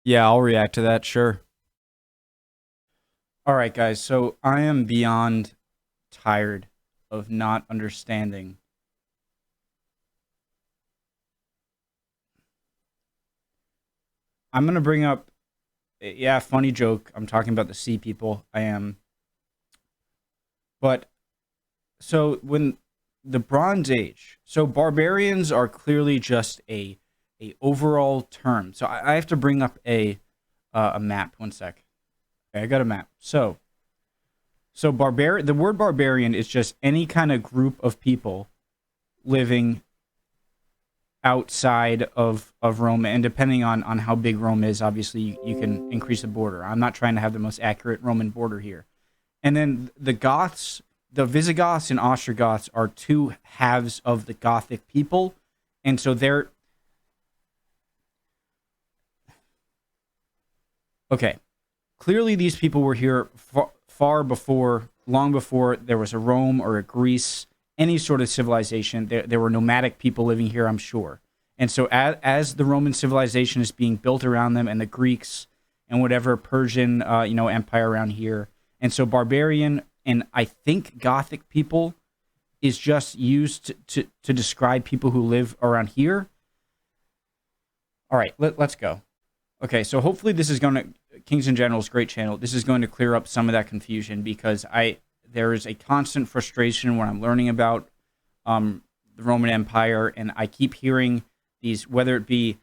Yeah, I'll react to that, sure. All right, guys, so I am beyond tired of not understanding. I'm going to bring up, yeah, funny joke. I'm talking about the sea people. I am. But so when the Bronze Age, so barbarians are clearly just a overall term. So I have to bring up a map. One sec. Okay, I got a map. So the word barbarian is just any kind of group of people living outside of Rome, and depending on how big Rome is, obviously you can increase the border. I'm not trying to have the most accurate Roman border here. And then the Goths, the Visigoths and Ostrogoths are two halves of the Gothic people, and so they're okay. Clearly, these people were here far before, long before there was a Rome or a Greece, any sort of civilization. There were nomadic people living here, I'm sure. And so as the Roman civilization is being built around them, and the Greeks and whatever Persian, empire around here, and so barbarian and I think Gothic people is just used to describe people who live around here. All right, let's go. Okay, so hopefully this is going to, Kings and Generals, great channel. This is going to clear up some of that confusion, because there is a constant frustration when I'm learning about the Roman Empire, and I keep hearing these, whether it be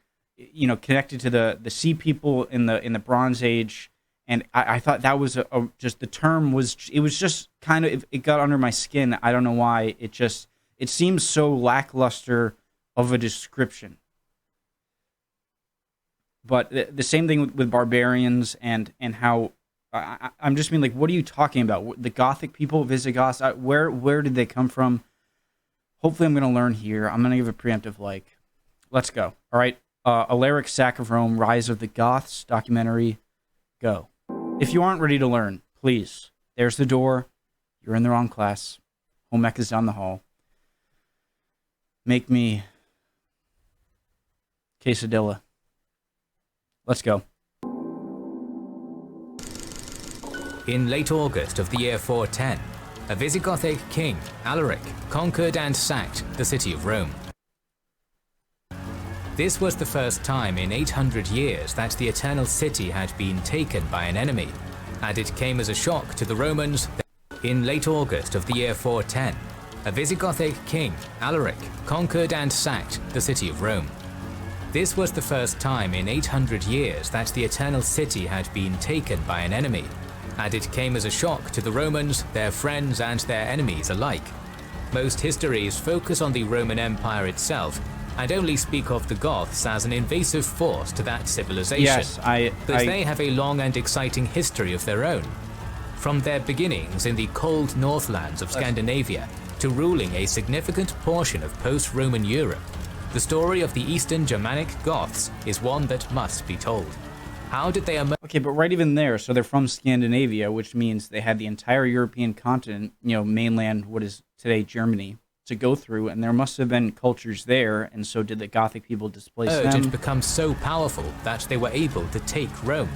connected to the sea people in the Bronze Age, and I thought that was just the term was, it was just kind of, it got under my skin. I don't know why. It seems so lackluster of a description. But the same thing with barbarians and how I'm just being like, what are you talking about? The Gothic people, Visigoths, where did they come from? Hopefully I'm going to learn here. I'm going to give a preemptive like. Let's go. All right. Alaric, Sack of Rome, Rise of the Goths, documentary, go. If you aren't ready to learn, please, there's the door. You're in the wrong class. Home ec is down the hall. Make me quesadilla. Let's go. In late August of the year 410, a Visigothic king, Alaric, conquered and sacked the city of Rome. This was the first time in 800 years that the Eternal City had been taken by an enemy, and it came as a shock to the Romans. In late August of the year 410, a Visigothic king, Alaric, conquered and sacked the city of Rome. This was the first time in 800 years that the Eternal City had been taken by an enemy, and it came as a shock to the Romans, their friends and their enemies alike. Most histories focus on the Roman Empire itself, and only speak of the Goths as an invasive force to that civilization. Yes, but they have a long and exciting history of their own. From their beginnings in the cold northlands of Scandinavia to ruling a significant portion of post-Roman Europe, the story of the Eastern Germanic Goths is one that must be told. How did they emerge? Okay, but right even there, so they're from Scandinavia, which means they had the entire European continent, mainland, what is today Germany, to go through, and there must have been cultures there, and so did the Gothic people displace them? And become so powerful that they were able to take Rome.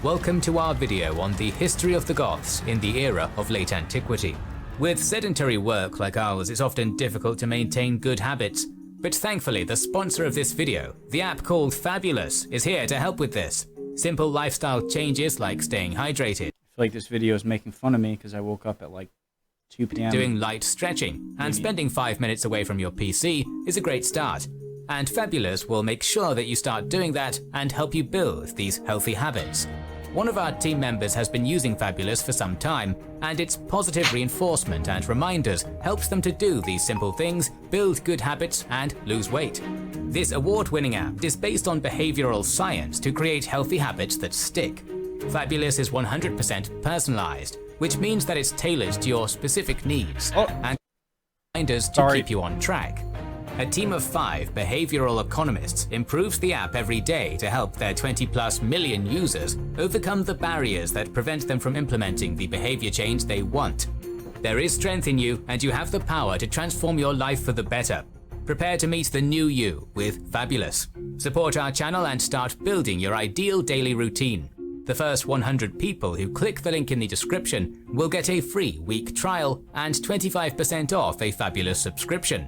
Welcome to our video on the history of the Goths in the era of late antiquity. With sedentary work like ours, it's often difficult to maintain good habits, but thankfully the sponsor of this video, the app called Fabulous, is here to help with this. Simple lifestyle changes like staying hydrated. I feel like this video is making fun of me because I woke up at like 2 p.m. Doing light stretching and spending 5 minutes away from your PC is a great start. And Fabulous will make sure that you start doing that and help you build these healthy habits. One of our team members has been using Fabulous for some time, and its positive reinforcement and reminders helps them to do these simple things, build good habits, and lose weight. This award-winning app is based on behavioral science to create healthy habits that stick. Fabulous is 100% personalized, which means that it's tailored to your specific needs and reminders to keep you on track. A team of 5 behavioral economists improves the app every day to help their 20+ million users overcome the barriers that prevent them from implementing the behavior change they want. There is strength in you, and you have the power to transform your life for the better. Prepare to meet the new you with Fabulous. Support our channel and start building your ideal daily routine. The first 100 people who click the link in the description will get a free week trial and 25% off a Fabulous subscription.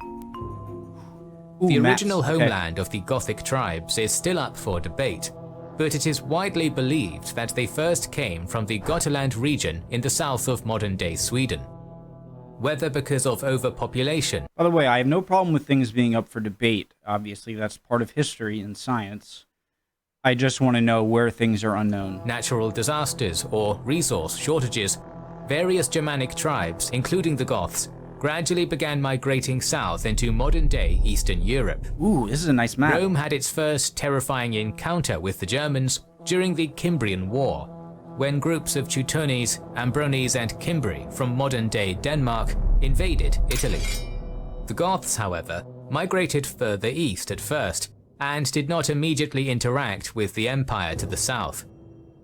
The original homeland of the Gothic tribes is still up for debate, but it is widely believed that they first came from the Gotland region in the south of modern-day Sweden. Whether because of overpopulation. By the way, I have no problem with things being up for debate. Obviously, that's part of history and science. I just want to know where things are unknown. Natural disasters or resource shortages. Various Germanic tribes, including the Goths, gradually began migrating south into modern-day Eastern Europe. Ooh, this is a nice map. Rome had its first terrifying encounter with the Germans during the Cimbrian War, when groups of Teutones, Ambrones and Cimbri from modern-day Denmark invaded Italy. The Goths, however, migrated further east at first, and did not immediately interact with the empire to the south.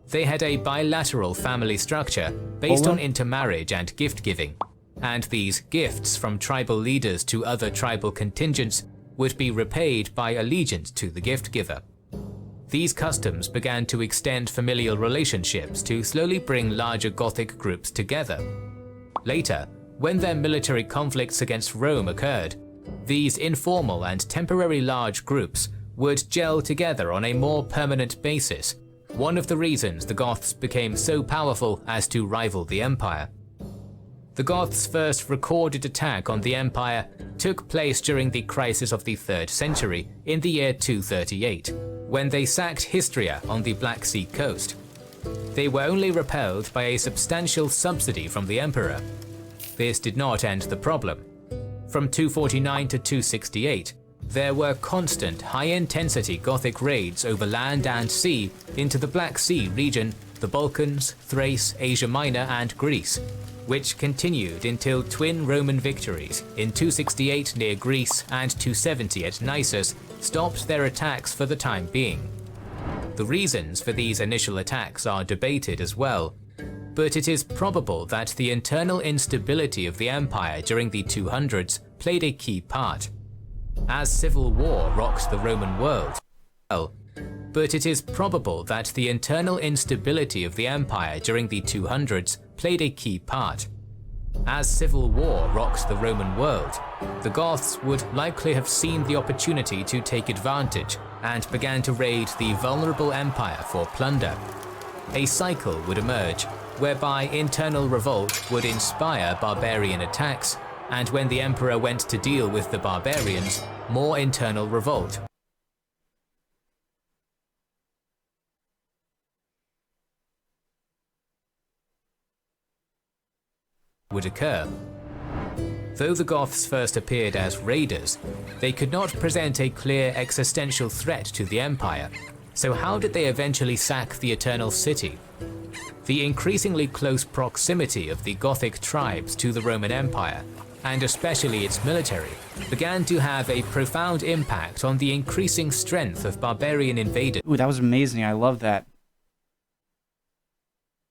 They had a bilateral family structure based on intermarriage and gift-giving, and these gifts from tribal leaders to other tribal contingents would be repaid by allegiance to the gift-giver. These customs began to extend familial relationships to slowly bring larger Gothic groups together. Later, when their military conflicts against Rome occurred, these informal and temporary large groups would gel together on a more permanent basis, one of the reasons the Goths became so powerful as to rival the Empire. The Goths' first recorded attack on the Empire took place during the crisis of the 3rd century in the year 238, when they sacked Histria on the Black Sea coast. They were only repelled by a substantial subsidy from the Emperor. This did not end the problem. From 249 to 268, there were constant high-intensity Gothic raids over land and sea into the Black Sea region, the Balkans, Thrace, Asia Minor and Greece, which continued until twin Roman victories in 268 near Greece and 270 at Nisus stopped their attacks for the time being. The reasons for these initial attacks are debated as well, but it is probable that the internal instability of the empire during the 200s played a key part. As civil war rocked the Roman world, but it is probable that the internal instability of the empire during the 200s played a key part. As civil war rocked the Roman world, the Goths would likely have seen the opportunity to take advantage and began to raid the vulnerable empire for plunder. A cycle would emerge, whereby internal revolt would inspire barbarian attacks, and when the emperor went to deal with the barbarians, more internal revolt would occur. Though the Goths first appeared as raiders, they could not present a clear existential threat to the empire, so how did they eventually sack the Eternal City? The increasingly close proximity of the Gothic tribes to the Roman Empire, and especially its military, began to have a profound impact on the increasing strength of barbarian invaders. Ooh, that was amazing. I love that.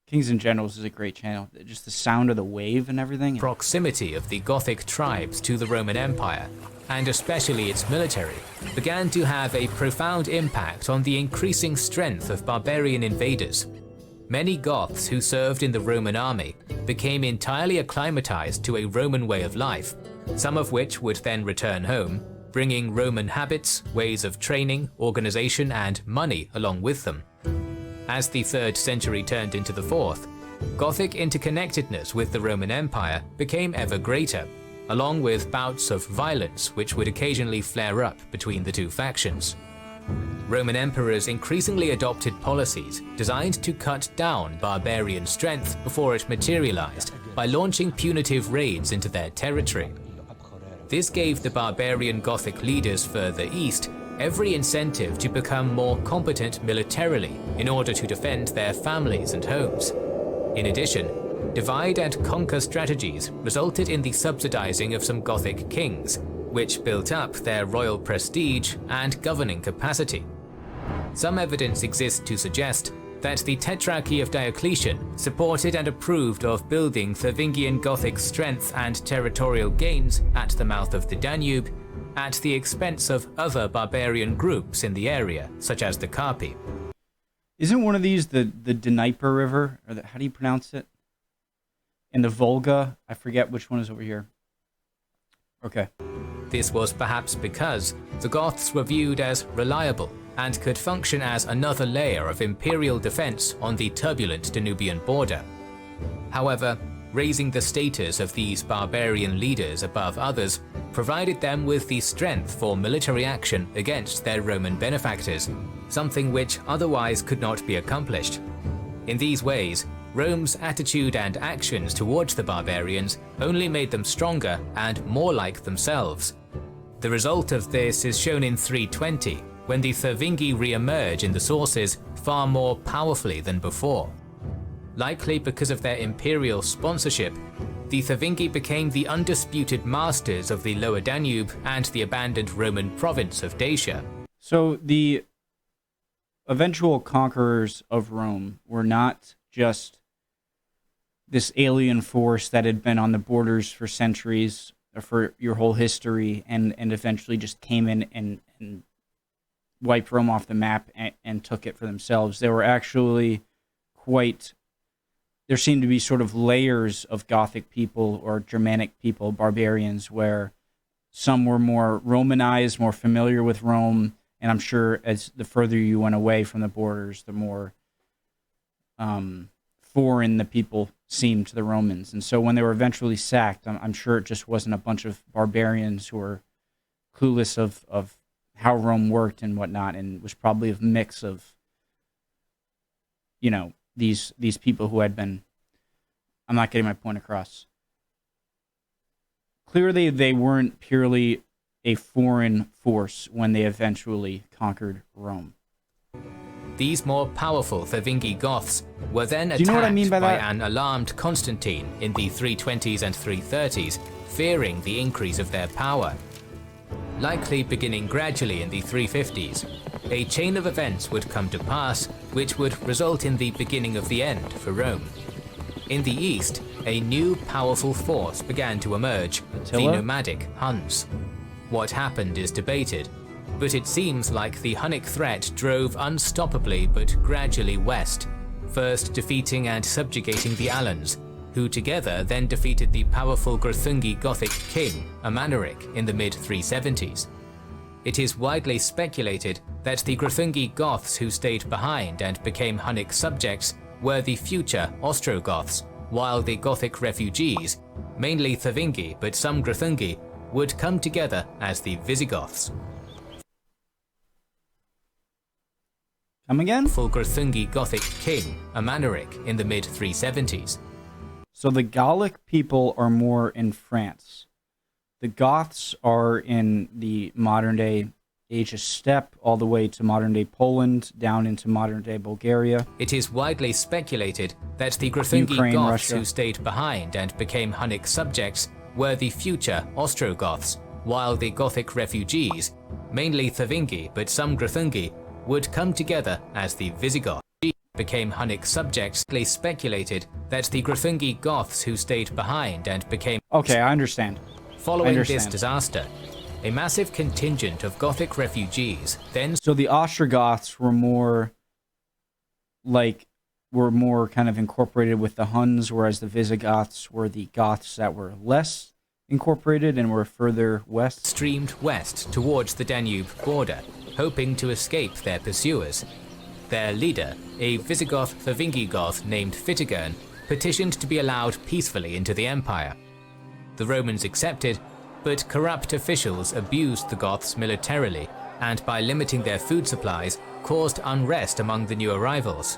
Kings and Generals is a great channel. Just the sound of the wave and everything. Proximity of the Gothic tribes to the Roman Empire, and especially its military, began to have a profound impact on the increasing strength of barbarian invaders. Many Goths who served in the Roman army became entirely acclimatized to a Roman way of life, some of which would then return home, bringing Roman habits, ways of training, organization, and money along with them. As the 3rd century turned into the 4th, Gothic interconnectedness with the Roman Empire became ever greater, along with bouts of violence which would occasionally flare up between the two factions. Roman emperors increasingly adopted policies designed to cut down barbarian strength before it materialized by launching punitive raids into their territory. This gave the barbarian Gothic leaders further east every incentive to become more competent militarily in order to defend their families and homes. In addition, divide and conquer strategies resulted in the subsidizing of some Gothic kings, which built up their royal prestige and governing capacity. Some evidence exists to suggest that the Tetrarchy of Diocletian supported and approved of building Thuringian Gothic strength and territorial gains at the mouth of the Danube, at the expense of other barbarian groups in the area, such as the Carpi. Isn't one of these the Dnieper River? Or how do you pronounce it? In the Volga? I forget which one is over here. Okay. This was perhaps because the Goths were viewed as reliable and could function as another layer of imperial defense on the turbulent Danubian border. However, raising the status of these barbarian leaders above others provided them with the strength for military action against their Roman benefactors, something which otherwise could not be accomplished. In these ways, Rome's attitude and actions towards the barbarians only made them stronger and more like themselves. The result of this is shown in 320, when the Thervingi re-emerge in the sources far more powerfully than before. Likely because of their imperial sponsorship, the Thervingi became the undisputed masters of the Lower Danube and the abandoned Roman province of Dacia. So the eventual conquerors of Rome were not just this alien force that had been on the borders for centuries or for your whole history and eventually just came in and wiped Rome off the map and took it for themselves. They were actually there seemed to be sort of layers of Gothic people or Germanic people, barbarians, where some were more Romanized, more familiar with Rome, and I'm sure as the further you went away from the borders, the more foreign the people seemed to the Romans. And so when they were eventually sacked, I'm sure it just wasn't a bunch of barbarians who were clueless of how Rome worked and whatnot, and was probably a mix of, these people who had been, I'm not getting my point across. Clearly, they weren't purely a foreign force when they eventually conquered Rome. These more powerful Thervingi Goths were then Do you know what I mean by that? an alarmed Constantine in the 320s and 330s, fearing the increase of their power. Likely beginning gradually in the 350s, a chain of events would come to pass which would result in the beginning of the end for Rome. In the east, a new powerful force began to emerge, the nomadic Huns. What happened is debated, but it seems like the Hunnic threat drove unstoppably but gradually west, first defeating and subjugating the Alans, who together then defeated the powerful Greuthungi Gothic king, Alaric, in the mid-370s. It is widely speculated that the Greuthungi Goths who stayed behind and became Hunnic subjects were the future Ostrogoths, while the Gothic refugees, mainly Thervingi but some Greuthungi, would come together as the Visigoths. Come again? Full Greuthungi Gothic king, Alaric, in the mid-370s. So the Gallic people are more in France. The Goths are in the modern-day Asia steppe, all the way to modern-day Poland, down into modern-day Bulgaria. It is widely speculated that the Greuthungi Ukraine, Goths Russia. who stayed behind and became Hunnic subjects were the future Ostrogoths, while the Gothic refugees, mainly Thervingi but some Greuthungi, would come together as the Visigoths. Became Hunnic subjects. They speculated that the Greuthungi Goths who stayed behind and became... Okay, I understand. Following this disaster, a massive contingent of Gothic refugees then... So the Ostrogoths were more kind of incorporated with the Huns, whereas the Visigoths were the Goths that were less incorporated and were further west. Streamed west towards the Danube border, hoping to escape their pursuers. Their leader, a Visigoth Thervingi Goth named Fritigern, petitioned to be allowed peacefully into the empire. The Romans accepted, but corrupt officials abused the Goths militarily, and by limiting their food supplies, caused unrest among the new arrivals.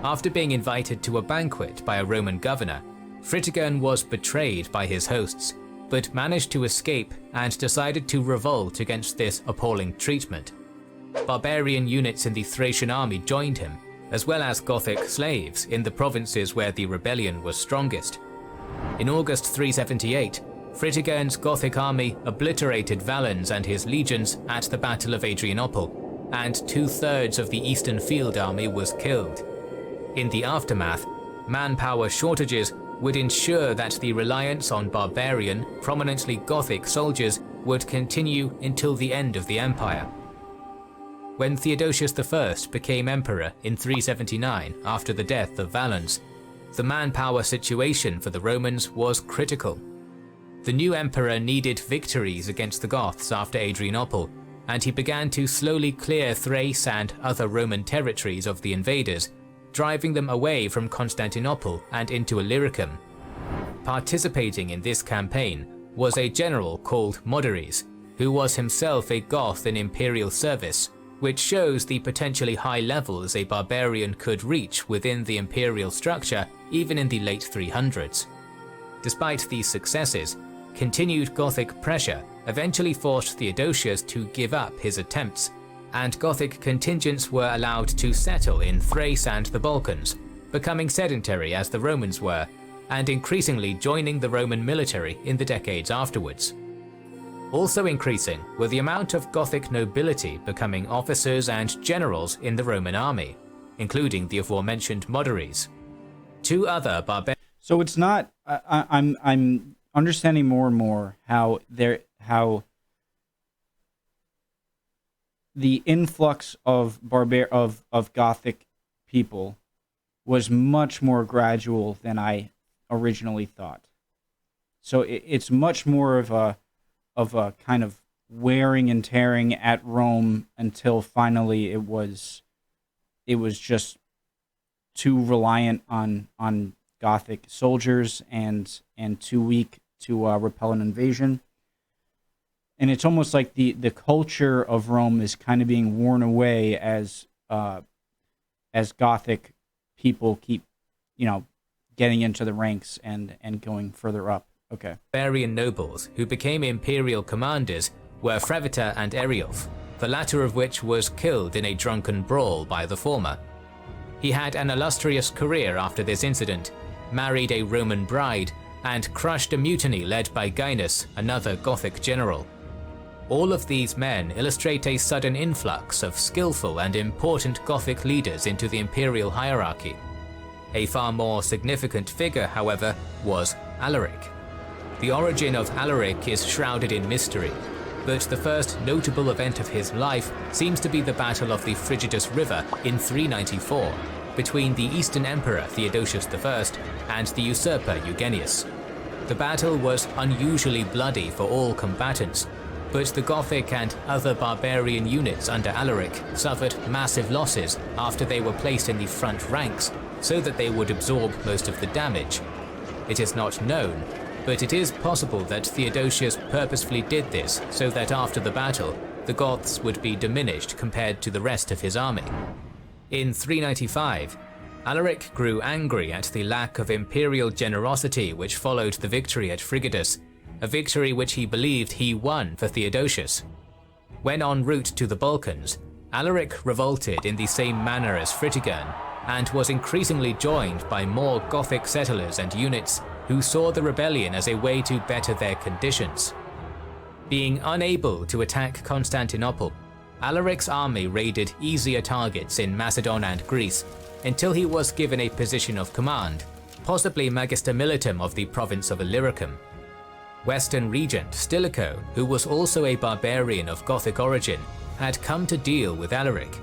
After being invited to a banquet by a Roman governor, Fritigern was betrayed by his hosts, but managed to escape and decided to revolt against this appalling treatment. Barbarian units in the Thracian army joined him, as well as Gothic slaves in the provinces where the rebellion was strongest. In August 378, Fritigern's Gothic army obliterated Valens and his legions at the Battle of Adrianople, and 2/3 of the Eastern Field Army was killed. In the aftermath, manpower shortages would ensure that the reliance on barbarian, prominently Gothic soldiers would continue until the end of the empire. When Theodosius I became emperor in 379 after the death of Valens, the manpower situation for the Romans was critical. The new emperor needed victories against the Goths after Adrianople, and he began to slowly clear Thrace and other Roman territories of the invaders, driving them away from Constantinople and into Illyricum. Participating in this campaign was a general called Moderes, who was himself a Goth in imperial service, which shows the potentially high levels a barbarian could reach within the imperial structure even in the late 300s. Despite these successes, continued Gothic pressure eventually forced Theodosius to give up his attempts, and Gothic contingents were allowed to settle in Thrace and the Balkans, becoming sedentary as the Romans were, and increasingly joining the Roman military in the decades afterwards. Also increasing were the amount of Gothic nobility becoming officers and generals in the Roman army, including the aforementioned Moderes. Two other barbarians. So it's not. I'm understanding more and more how the influx of Gothic people was much more gradual than I originally thought. So it's much more of a kind of wearing and tearing at Rome until finally it was just too reliant on Gothic soldiers and too weak to repel an invasion. And it's almost like the culture of Rome is kind of being worn away as Gothic people keep, getting into the ranks and going further up. Okay. Barbarian nobles who became imperial commanders were Frevita and Eriulf, the latter of which was killed in a drunken brawl by the former. He had an illustrious career after this incident, married a Roman bride, and crushed a mutiny led by Gaius, another Gothic general. All of these men illustrate a sudden influx of skillful and important Gothic leaders into the imperial hierarchy. A far more significant figure, however, was Alaric. The origin of Alaric is shrouded in mystery, but the first notable event of his life seems to be the Battle of the Frigidus River in 394, between the Eastern Emperor Theodosius I and the usurper Eugenius. The battle was unusually bloody for all combatants, but the Gothic and other barbarian units under Alaric suffered massive losses after they were placed in the front ranks so that they would absorb most of the damage. It is not known, but it is possible that Theodosius purposefully did this so that after the battle, the Goths would be diminished compared to the rest of his army. In 395, Alaric grew angry at the lack of imperial generosity which followed the victory at Frigidus, a victory which he believed he won for Theodosius. When en route to the Balkans, Alaric revolted in the same manner as Fritigern, and was increasingly joined by more Gothic settlers and units who saw the rebellion as a way to better their conditions. Being unable to attack Constantinople, Alaric's army raided easier targets in Macedon and Greece until he was given a position of command, possibly Magister Militum of the province of Illyricum. Western regent Stilicho, who was also a barbarian of Gothic origin, had come to deal with Alaric,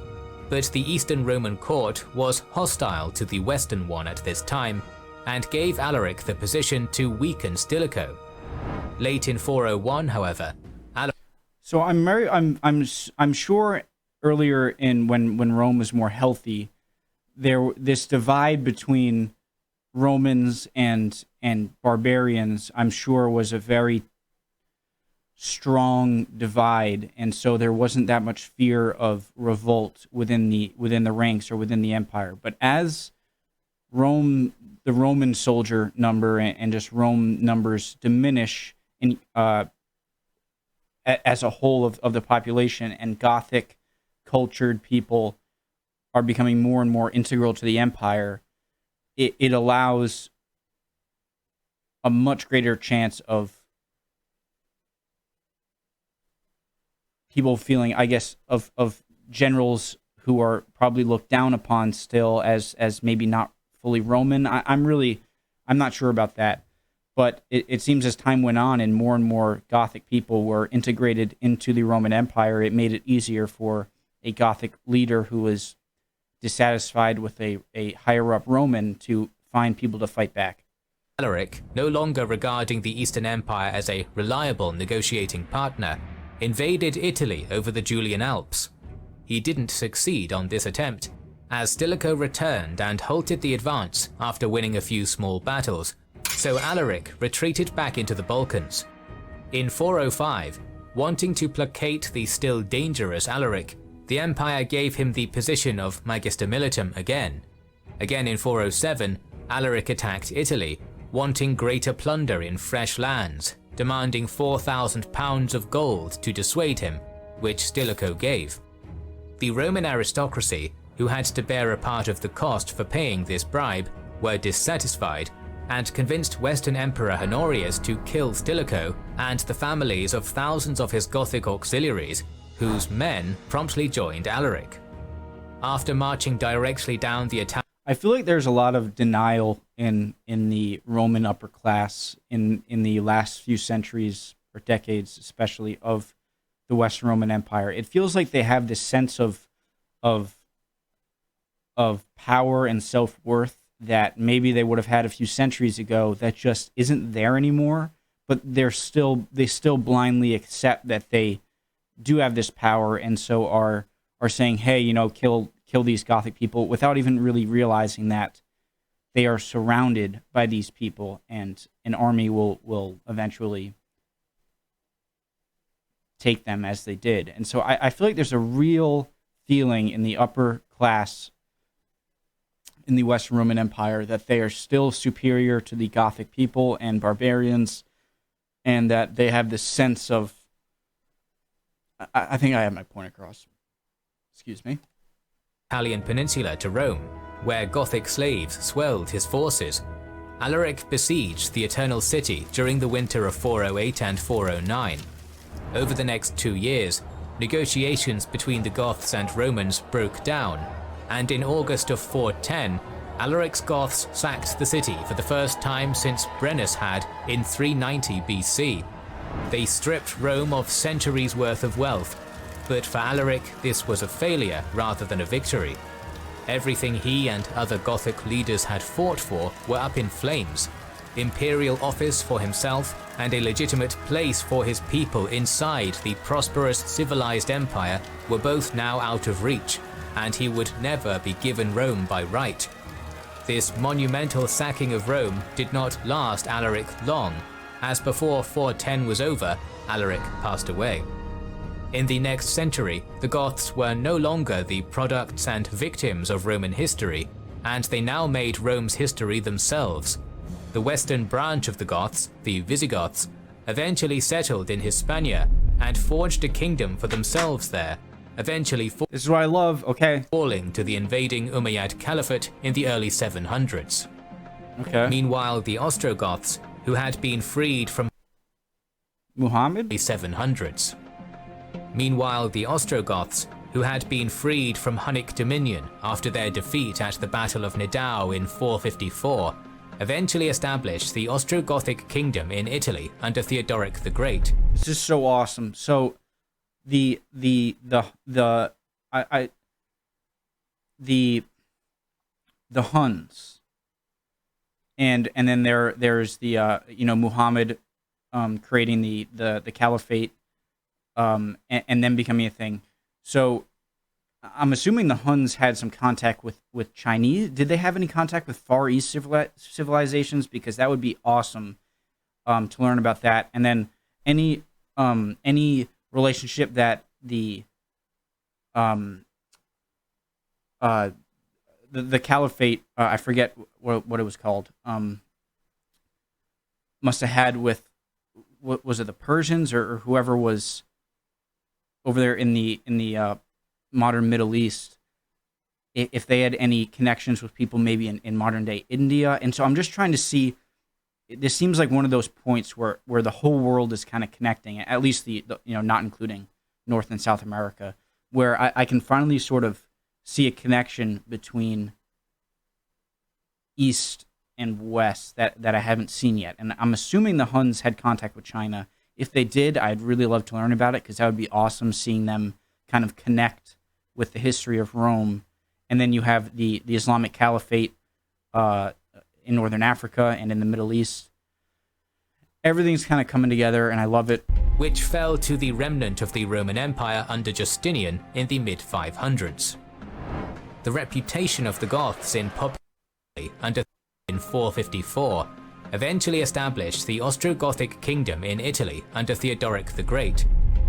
but the Eastern Roman court was hostile to the Western one at this time and gave Alaric the position to weaken Stilicho. Late in 401, however, So I'm sure earlier in when Rome was more healthy, this divide between Romans and barbarians, I'm sure, was a very strong divide, and so there wasn't that much fear of revolt within the ranks or within the empire. But as the Roman soldier number and just Rome numbers diminish in as a whole of the population, and Gothic cultured people are becoming more and more integral to the empire, it allows a much greater chance of people feeling, I guess, of generals who are probably looked down upon still as maybe not fully Roman. I'm not sure about that. But it seems as time went on and more Gothic people were integrated into the Roman Empire, it made it easier for a Gothic leader who was dissatisfied with a higher-up Roman to find people to fight back. Alaric, no longer regarding the Eastern Empire as a reliable negotiating partner, invaded Italy over the Julian Alps. He didn't succeed on this attempt, as Stilicho returned and halted the advance after winning a few small battles, so Alaric retreated back into the Balkans. In 405, wanting to placate the still dangerous Alaric, the empire gave him the position of Magister Militum again. Again in 407, Alaric attacked Italy, wanting greater plunder in fresh lands, demanding 4,000 pounds of gold to dissuade him, which Stilicho gave. The Roman aristocracy, who had to bear a part of the cost for paying this bribe, were dissatisfied and convinced Western Emperor Honorius to kill Stilicho and the families of thousands of his Gothic auxiliaries, whose men promptly joined Alaric. After marching directly down the Italian... I feel like there's a lot of denial in the Roman upper class in the last few centuries or decades, especially of the Western Roman Empire. It feels like they have this sense of power and self-worth that maybe they would have had a few centuries ago that just isn't there anymore, but they still blindly accept that they do have this power, and so are saying, hey, kill these Gothic people, without even really realizing that they are surrounded by these people and an army will eventually take them as they did. And so I feel like there's a real feeling in the upper class in the Western Roman Empire that they are still superior to the Gothic people and barbarians, and that they have this sense of... I think I have my point across. Excuse me. Italian peninsula to Rome, where Gothic slaves swelled his forces. Alaric besieged the Eternal City during the winter of 408 and 409. Over the next 2 years, negotiations between the Goths and Romans broke down, and in August of 410, Alaric's Goths sacked the city for the first time since Brennus had in 390 BC. They stripped Rome of centuries' worth of wealth, but for Alaric this was a failure rather than a victory. Everything he and other Gothic leaders had fought for were up in flames. Imperial office for himself and a legitimate place for his people inside the prosperous civilized empire were both now out of reach, and he would never be given Rome by right. This monumental sacking of Rome did not last Alaric long, as before 410 was over, Alaric passed away. In the next century, the Goths were no longer the products and victims of Roman history, and they now made Rome's history themselves. The western branch of the Goths, the Visigoths, eventually settled in Hispania and forged a kingdom for themselves there, eventually this is what I love, okay. falling to the invading Umayyad Caliphate in the early 700s. Okay. Meanwhile, the Ostrogoths, who had been freed from Muhammad? the 700s. Meanwhile, the Ostrogoths, who had been freed from Hunnic dominion after their defeat at the Battle of Nidau in 454, eventually established the Ostrogothic kingdom in Italy under Theodoric the Great. This is so awesome. So the Huns, and then there's the Muhammad creating the caliphate, and then becoming a thing. So I'm assuming the Huns had some contact with Chinese. Did they have any contact with Far East civilizations? Because that would be awesome to learn about that. And then any relationship that the caliphate, I forget what it was called, must have had with, what was it, the Persians or whoever was over there in the modern Middle East, if they had any connections with people maybe in modern day India. And so I'm just trying to see, this seems like one of those points where the whole world is kind of connecting, at least the not including North and South America, where I can finally sort of see a connection between East and west that I haven't seen yet. And I'm assuming the Huns had contact with China. If they did, I'd really love to learn about it, because that would be awesome, seeing them kind of connect with the history of Rome. And then you have the Islamic Caliphate in Northern Africa and in the Middle East. Everything's kind of coming together, and I love it. Which fell to the remnant of the Roman Empire under Justinian in the mid-500s. The reputation of the Goths in popularity under in 454 eventually established the Ostrogothic kingdom in Italy under Theodoric the Great,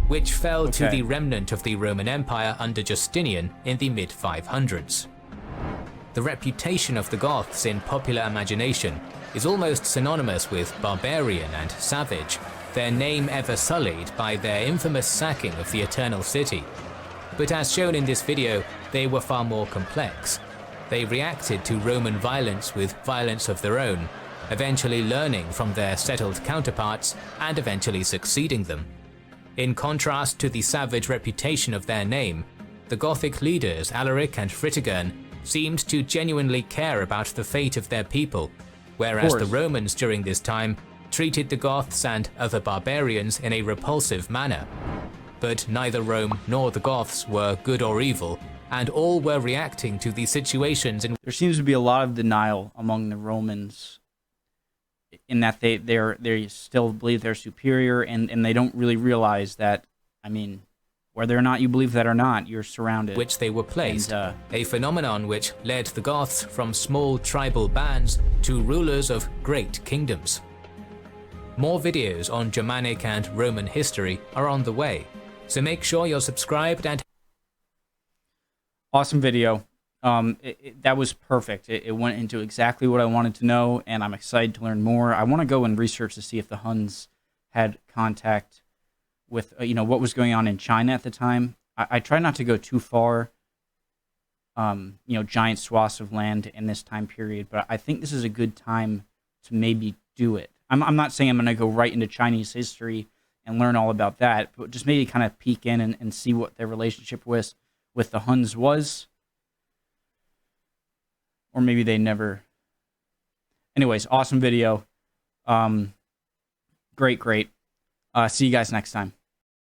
which fell to the remnant of the Roman Empire under Justinian in the mid-500s. The reputation of the Goths in popular imagination is almost synonymous with barbarian and savage, their name ever sullied by their infamous sacking of the Eternal City. But as shown in this video, they were far more complex. They reacted to Roman violence with violence of their own, eventually learning from their settled counterparts and eventually succeeding them. In contrast to the savage reputation of their name, the Gothic leaders Alaric and Fritigern seemed to genuinely care about the fate of their people, whereas the Romans during this time treated the Goths and other barbarians in a repulsive manner. But neither Rome nor the Goths were good or evil, and all were reacting to the situations in. There seems to be a lot of denial among the Romans, in that they still believe they're superior, and they don't really realize that, I mean, whether or not you believe that or not, you're surrounded. Which they were placed, a phenomenon which led the Goths from small tribal bands to rulers of great kingdoms. More videos on Germanic and Roman history are on the way, so make sure you're subscribed and. Awesome video. That was perfect. It went into exactly what I wanted to know, and I'm excited to learn more. I want to go and research to see if the Huns had contact with, what was going on in China at the time. I try not to go too far, giant swaths of land in this time period, but I think this is a good time to maybe do it. I'm not saying I'm going to go right into Chinese history and learn all about that, but just maybe kind of peek in and see what their relationship with the Huns was. Or maybe they never. Anyways, awesome video. Great. See you guys next time.